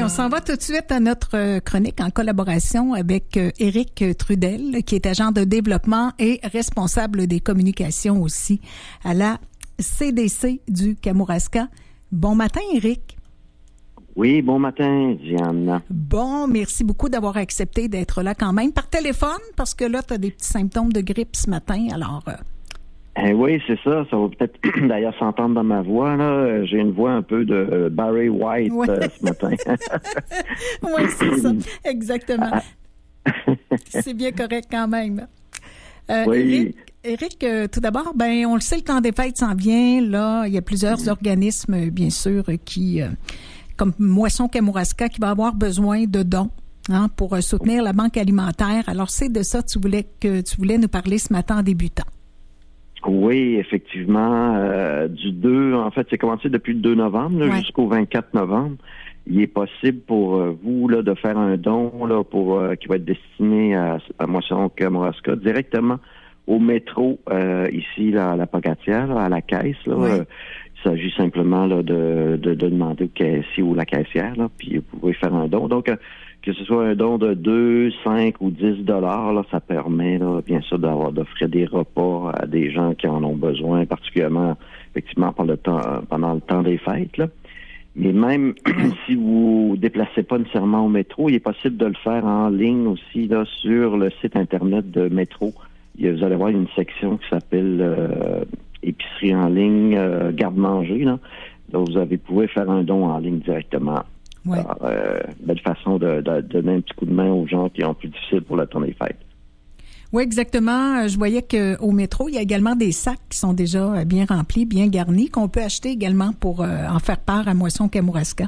on s'en va tout de suite à notre chronique en collaboration avec Éric Trudel, qui est agent de développement et responsable des communications aussi à la CDC du Kamouraska. Bon matin, Éric. Oui, bon matin, Diane. Bon, merci beaucoup d'avoir accepté d'être là quand même par téléphone, parce que là, tu as des petits symptômes de grippe ce matin, alors... oui, c'est ça. Ça va peut-être d'ailleurs s'entendre dans ma voix. Là. J'ai une voix un peu de Barry White ce matin. Oui, c'est ça. Exactement. C'est bien correct quand même. Oui. Éric, tout d'abord, on le sait, le temps des fêtes s'en vient. Là, il y a plusieurs organismes, bien sûr, qui, comme Moisson Kamouraska, qui va avoir besoin de dons pour soutenir la banque alimentaire. Alors, c'est de ça que tu voulais nous parler ce matin en débutant. Oui, effectivement. En fait, c'est commencé depuis le 2 novembre jusqu'au 24 novembre. Il est possible pour vous là, de faire un don là, qui va être destiné à Moisson Kamouraska directement au métro ici là, à la Pocatière, là, à la caisse. Là. Oui. Il s'agit simplement là, de demander au caissier ou la caissière, là, puis vous pouvez faire un don. Donc, que ce soit un don de 2, 5 ou 10 $, là, ça permet, là, bien sûr, d'offrir des repas à des gens qui en ont besoin, particulièrement, effectivement, pendant le temps des fêtes, là. Mais même si vous ne déplacez pas nécessairement au métro, il est possible de le faire en ligne aussi, là, sur le site Internet de Métro. Vous allez voir une section qui s'appelle épicerie en ligne, garde-manger, là. Donc, vous pouvez faire un don en ligne directement. Ouais. Alors, belle façon de donner un petit coup de main aux gens qui ont plus difficile pour le temps des fêtes. Oui, exactement. Je voyais qu'au métro, il y a également des sacs qui sont déjà bien remplis, bien garnis, qu'on peut acheter également pour en faire part à Moisson Kamouraska.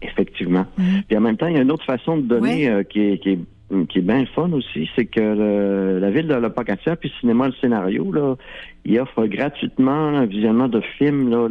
Effectivement. Puis en même temps, il y a une autre façon de donner qui est bien le fun aussi, c'est que la ville de la Pocatière puis Cinéma Le Scénario, là, il offre gratuitement un visionnement de films là,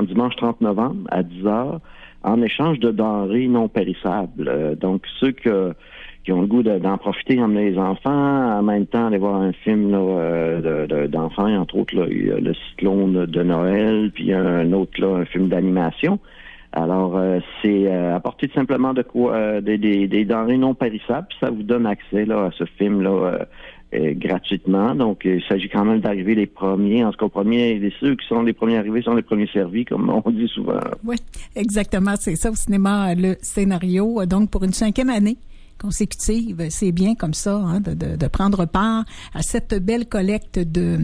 dimanche 30 novembre à 10h en échange de denrées non périssables. Donc, ceux qui ont le goût d'en profiter, emmener les enfants, en même temps aller voir un film là, d'enfants, entre autres là, il y a le Cyclone de Noël, puis un autre là, un film d'animation. Alors, c'est apporter simplement des denrées non périssables, puis ça vous donne accès là, à ce film-là gratuitement. Donc, il s'agit quand même d'arriver les premiers. En tout cas, ceux qui sont les premiers arrivés sont les premiers servis, comme on dit souvent. Oui, exactement. C'est ça au cinéma, le scénario. Donc, pour une 5e année consécutive, c'est bien comme ça, de prendre part à cette belle collecte de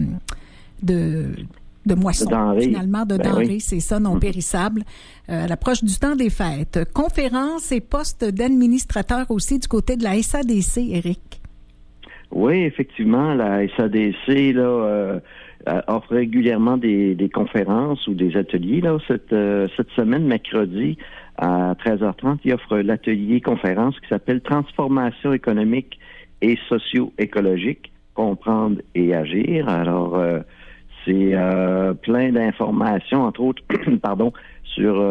moissons, finalement, de denrées, oui. C'est ça, non périssables, à l'approche du temps des fêtes. Conférences et postes d'administrateurs aussi du côté de la SADC, Éric. Oui, effectivement, la SADC là, offre régulièrement des conférences ou des ateliers. Là, cette semaine, mercredi, à 13h30, il offre l'atelier conférence qui s'appelle « Transformation économique et socio-écologique, comprendre et agir ». Alors, c'est plein d'informations, entre autres, sur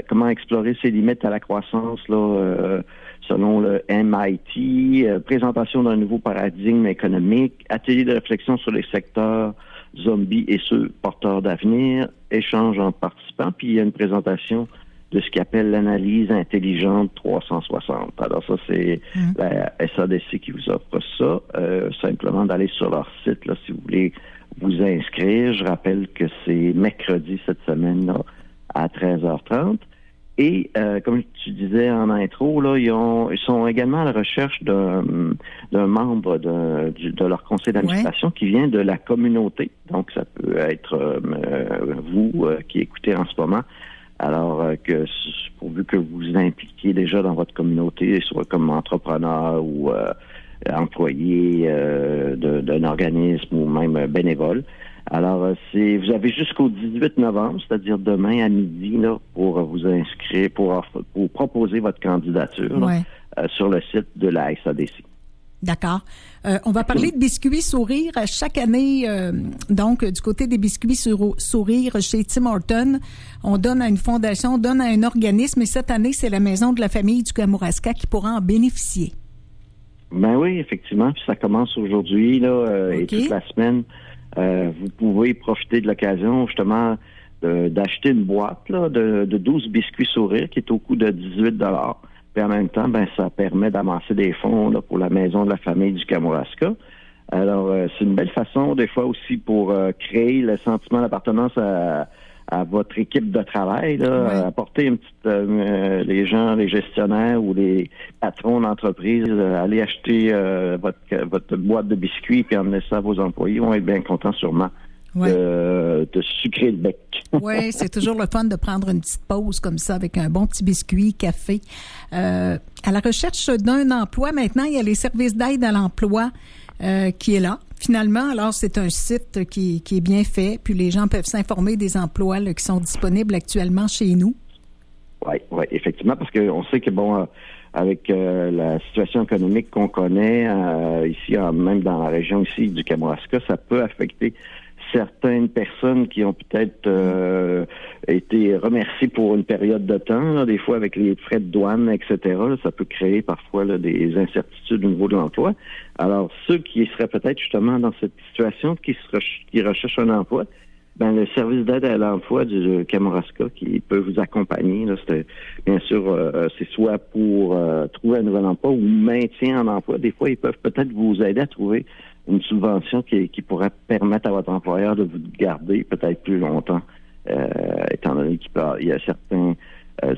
comment explorer ses limites à la croissance, là, selon le MIT, présentation d'un nouveau paradigme économique, atelier de réflexion sur les secteurs zombies et ceux porteurs d'avenir, échange entre participants, puis il y a une présentation de ce qu'il appelle l'analyse intelligente 360. Alors ça, c'est la SADC qui vous offre ça. Simplement d'aller sur leur site, là, si vous voulez vous inscrire. Je rappelle que c'est mercredi cette semaine-là à 13h30. Et comme tu disais en intro, là, ils sont également à la recherche d'un membre de leur conseil d'administration qui vient de la communauté. Donc, ça peut être vous qui écoutez en ce moment. Alors, pourvu que vous vous impliquiez déjà dans votre communauté, soit comme entrepreneur ou employé d'un organisme ou même bénévole. Alors, vous avez jusqu'au 18 novembre, c'est-à-dire demain à midi, là, pour vous inscrire, pour proposer votre candidature sur le site de la SADC. D'accord. On va parler de biscuits sourires. Chaque année, donc, du côté des biscuits sourires chez Tim Hortons, on donne à une fondation, on donne à un organisme, et cette année, c'est la Maison de la famille du Kamouraska qui pourra en bénéficier. Ben oui, effectivement. Puis ça commence aujourd'hui, là, et toute la semaine. Vous pouvez profiter de l'occasion, justement, d'acheter une boîte là, de 12 biscuits sourires qui est au coût de 18 $. Puis en même temps, ça permet d'amasser des fonds là, pour la maison de la famille du Kamouraska. Alors, c'est une belle façon, des fois aussi, pour créer le sentiment d'appartenance à votre équipe de travail, là, apporter une petite, les gens, les gestionnaires ou les patrons d'entreprise, aller acheter votre boîte de biscuits puis emmener ça à vos employés, ils vont être bien contents sûrement. De sucrer le bec. Oui, c'est toujours le fun de prendre une petite pause comme ça avec un bon petit biscuit, café. À la recherche d'un emploi, maintenant, il y a les services d'aide à l'emploi qui est là. Finalement, alors, c'est un site qui est bien fait, puis les gens peuvent s'informer des emplois là, qui sont disponibles actuellement chez nous. Oui, effectivement, parce qu'on sait que, avec la situation économique qu'on connaît ici, même dans la région ici du Kamouraska, ça peut affecter certaines personnes qui ont peut-être été remerciées pour une période de temps, là, des fois avec les frais de douane, etc. Là, ça peut créer parfois là, des incertitudes au niveau de l'emploi. Alors, ceux qui seraient peut-être justement dans cette situation, qui recherchent un emploi, le service d'aide à l'emploi du Kamouraska qui peut vous accompagner, là, bien sûr, c'est soit pour trouver un nouvel emploi ou maintien en emploi. Des fois, ils peuvent peut-être vous aider à trouver une subvention qui pourrait permettre à votre employeur de vous garder peut-être plus longtemps, étant donné qu'il y a certaines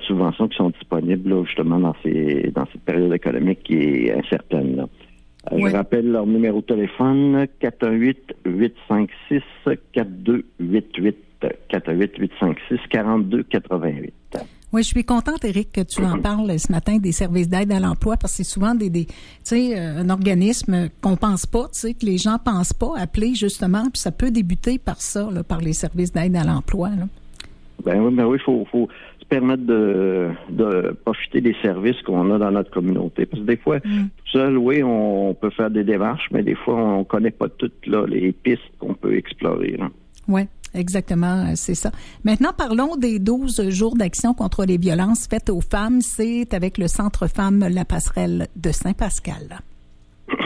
subventions qui sont disponibles là, justement dans cette période économique qui est incertaine. Là. Je rappelle leur numéro de téléphone, 418-856-4288, 418-856-4288. Oui, je suis contente, Éric, que tu en parles ce matin des services d'aide à l'emploi, parce que c'est souvent tu sais, un organisme qu'on pense pas, tu sais, que les gens pensent pas appeler justement, puis ça peut débuter par ça, là, par les services d'aide à l'emploi. Là. Ben oui, faut se permettre de profiter des services qu'on a dans notre communauté. Parce que des fois, tout seul, oui, on peut faire des démarches, mais des fois, on connaît pas toutes là, les pistes qu'on peut explorer. Oui. Exactement, c'est ça. Maintenant, parlons des 12 jours d'action contre les violences faites aux femmes. C'est avec le Centre Femmes La Passerelle de Saint-Pascal.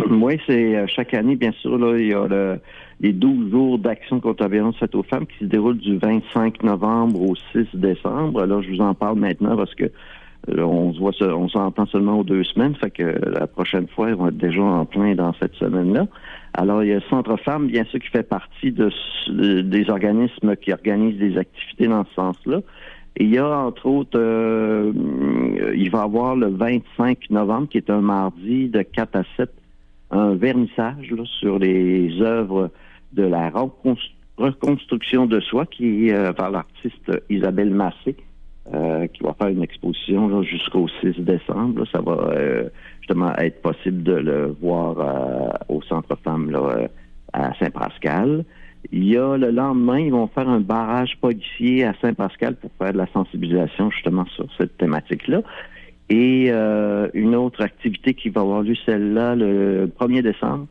Oui, c'est chaque année, bien sûr, là, il y a les 12 jours d'action contre la violence faite aux femmes qui se déroulent du 25 novembre au 6 décembre. Alors, je vous en parle maintenant parce que on s'entend seulement aux 2 semaines, fait que la prochaine fois, ils vont être déjà en plein dans cette semaine-là. Alors, il y a le Centre Femmes, bien sûr, qui fait partie des organismes qui organisent des activités dans ce sens-là. Et il y a, entre autres, il va y avoir le 25 novembre, qui est un mardi de 4 à 7, un vernissage là, sur les œuvres de la reconstruction de soi, qui est par l'artiste Isabelle Massé. Qui va faire une exposition là, jusqu'au 6 décembre. Là. Ça va justement être possible de le voir au Centre Femmes là, à Saint-Pascal. Il y a le lendemain, ils vont faire un barrage policier à Saint-Pascal pour faire de la sensibilisation justement sur cette thématique-là. Et une autre activité qui va avoir lieu, celle-là, le 1er décembre,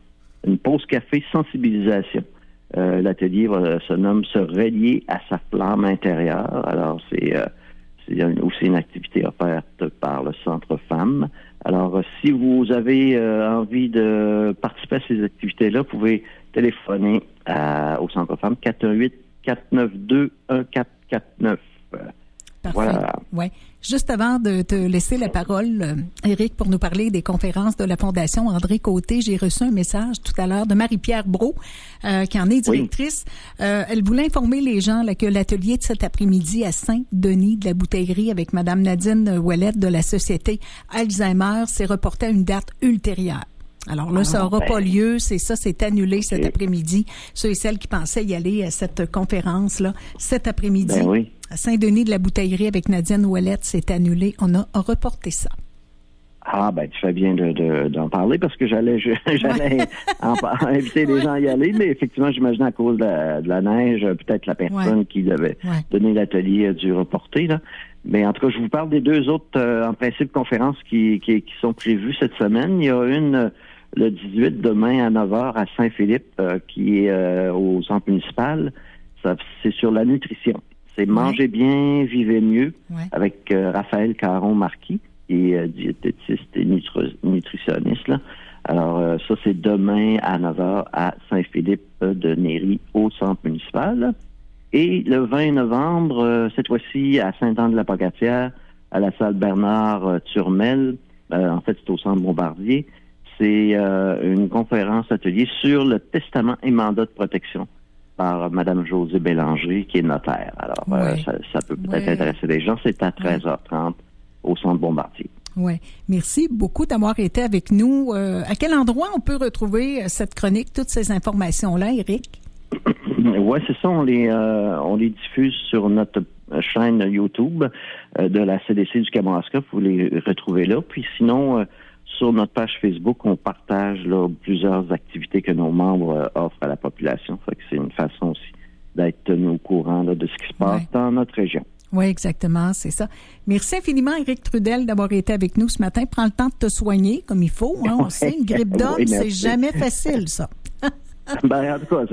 une pause café sensibilisation. L'atelier se nomme « Se relier à sa flamme intérieure ». Alors, c'est aussi une activité offerte par le Centre Femmes. Alors, si vous avez envie de participer à ces activités-là, vous pouvez téléphoner au Centre Femmes 418-492-1449. Parfait. Voilà. Ouais. Juste avant de te laisser la parole, Éric, pour nous parler des conférences de la Fondation André Côté, j'ai reçu un message tout à l'heure de Marie-Pierre Brault, qui en est directrice. Oui. Elle voulait informer les gens là, que l'atelier de cet après-midi à Saint-Denis de la Bouteillerie avec Mme Nadine Ouellette de la Société Alzheimer s'est reporté à une date ultérieure. Alors là, ça n'aura pas lieu. C'est annulé cet après-midi. Ceux et celles qui pensaient y aller à cette conférence-là, cet après-midi, à Saint-Denis de la Bouteillerie avec Nadine Ouellette, c'est annulé. On a reporté ça. Ah, tu fais bien d'en parler parce que j'allais inviter les gens à y aller, mais effectivement, j'imagine à cause de la neige, peut-être la personne qui devait donner l'atelier a dû reporter, là. Mais en tout cas, je vous parle des 2 autres, en principe, conférences qui sont prévues cette semaine. Il y a une le 18, demain à 9h à Saint-Philippe, qui est au centre municipal. C'est sur la nutrition. C'est Manger bien, vivez mieux, avec Raphaël Caron-Marquis, qui est diététiste et nutritionniste. Là. Alors, ça, c'est demain à 9h à Saint-Philippe de Néry, au centre municipal. Et le 20 novembre, cette fois-ci à Saint-Anne-de-la-Pocatière, à la salle Bernard Turmel, en fait c'est au centre Bombardier, c'est une conférence atelier sur le testament et mandat de protection par Mme Josée Bélanger, qui est notaire. Alors, ça peut peut-être intéresser les gens. C'est à 13h30 au centre Bombardier. Oui. Merci beaucoup d'avoir été avec nous. À quel endroit on peut retrouver cette chronique, toutes ces informations-là, Éric? Oui, c'est ça. On les diffuse sur notre chaîne YouTube de la CDC du Kamouraska. Vous les retrouvez là. Puis sinon, sur notre page Facebook, on partage là, plusieurs activités que nos membres offrent à la population. Fait que c'est une façon aussi d'être tenu au courant là, de ce qui se passe dans notre région. Oui, exactement, c'est ça. Merci infiniment, Éric Trudel, d'avoir été avec nous ce matin. Prends le temps de te soigner comme il faut. Hein? On sait, une grippe d'homme, c'est jamais facile, ça. En tout cas,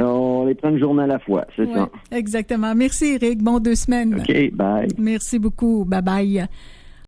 on les prend une journée à la fois, c'est ça. Exactement. Merci, Éric. Bon 2 semaines. OK, bye. Merci beaucoup. Bye-bye.